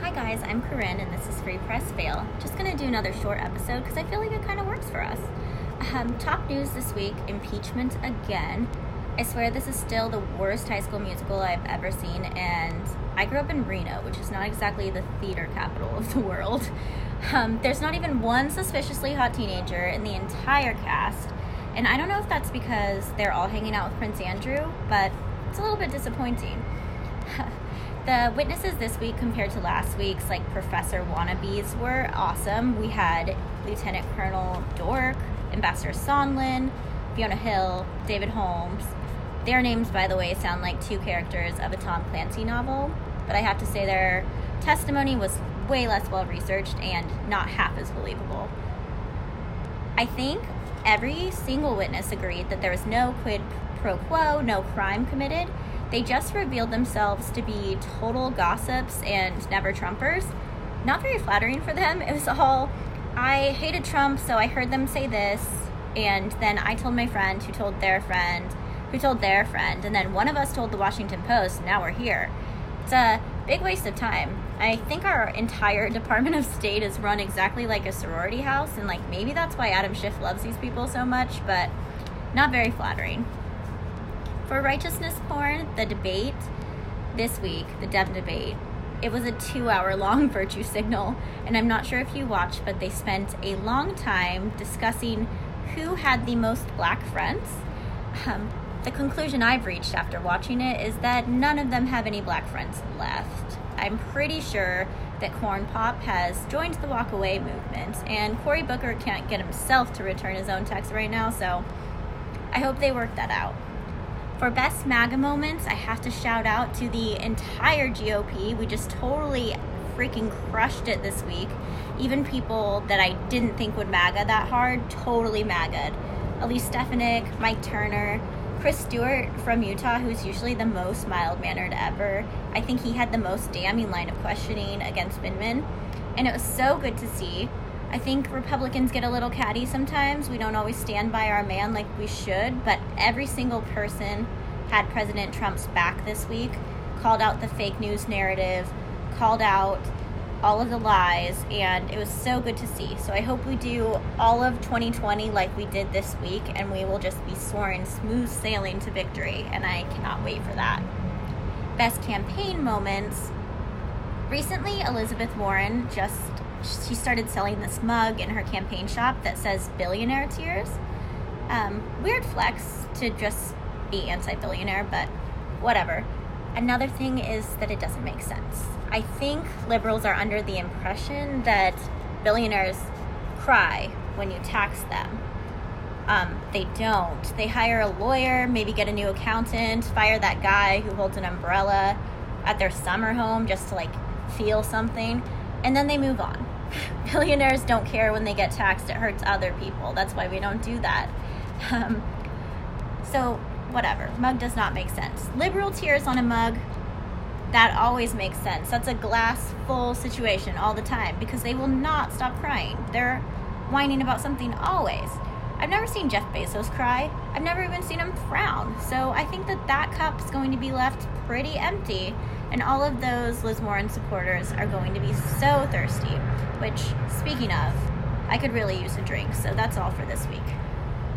Hi guys, I'm Corinne and this is Free Press Fail. Just gonna do another short episode because I feel like it kind of works for us. Top news this week, impeachment again. I swear this is still the worst High School Musical I've ever seen, and I grew up in Reno, which is not exactly the theater capital of the world. There's not even one suspiciously hot teenager in the entire cast, and I don't know if that's because they're all hanging out with Prince Andrew, but it's a little bit disappointing. The witnesses this week compared to last week's, like, professor wannabes, were awesome. We had Lieutenant Colonel Dork, Ambassador Sondland, Fiona Hill, David Holmes. Their names, by the way, sound like two characters of a Tom Clancy novel, but I have to say their testimony was way less well-researched and not half as believable. I think every single witness agreed that there was no quid pro quo, no crime committed. They just revealed themselves to be total gossips and never Trumpers. Not very flattering for them. It was all, I hated Trump, so I heard them say this, and then I told my friend who told their friend, who told their friend, and then one of us told the Washington Post, and now we're here. It's a big waste of time. I think our entire Department of State is run exactly like a sorority house, and maybe that's why Adam Schiff loves these people so much, but not very flattering. For righteousness porn, the debate this week, the Deb debate, it was a 2-hour-long virtue signal, and I'm not sure if you watched, but they spent a long time discussing who had the most black friends. The conclusion I've reached after watching it is that none of them have any black friends left. I'm pretty sure that Corn Pop has joined the walk away movement, and Cory Booker can't get himself to return his own text right now, so I hope they work that out. For best MAGA moments, I have to shout out to the entire GOP. We just totally freaking crushed it this week. Even people that I didn't think would MAGA that hard, totally MAGA'd. Elise Stefanik, Mike Turner, Chris Stewart from Utah, who's usually the most mild-mannered ever. I think he had the most damning line of questioning against Vindman, and it was so good to see. I think Republicans get a little catty sometimes. We don't always stand by our man like we should, but every single person had President Trump's back this week, called out the fake news narrative, called out all of the lies, and it was so good to see. So I hope we do all of 2020 like we did this week, and we will just be soaring smooth sailing to victory, and I cannot wait for that. Best campaign moments. Recently, Elizabeth Warren she started selling this mug in her campaign shop that says billionaire tears. Weird flex to just be anti-billionaire, but whatever. Another thing is that it doesn't make sense. I think liberals are under the impression that billionaires cry when you tax them. They don't. They hire a lawyer, maybe get a new accountant, fire that guy who holds an umbrella at their summer home just to feel something, and then they move on. Billionaires don't care when they get taxed. It hurts other people. That's why we don't do that. So, whatever. Mug does not make sense. Liberal tears on a mug, that always makes sense. That's a glass full situation all the time because they will not stop crying. They're whining about something always. I've never seen Jeff Bezos cry. I've never even seen him frown. So I think that cup's going to be left pretty empty. And all of those Liz Warren supporters are going to be so thirsty, which, speaking of, I could really use a drink. So that's all for this week.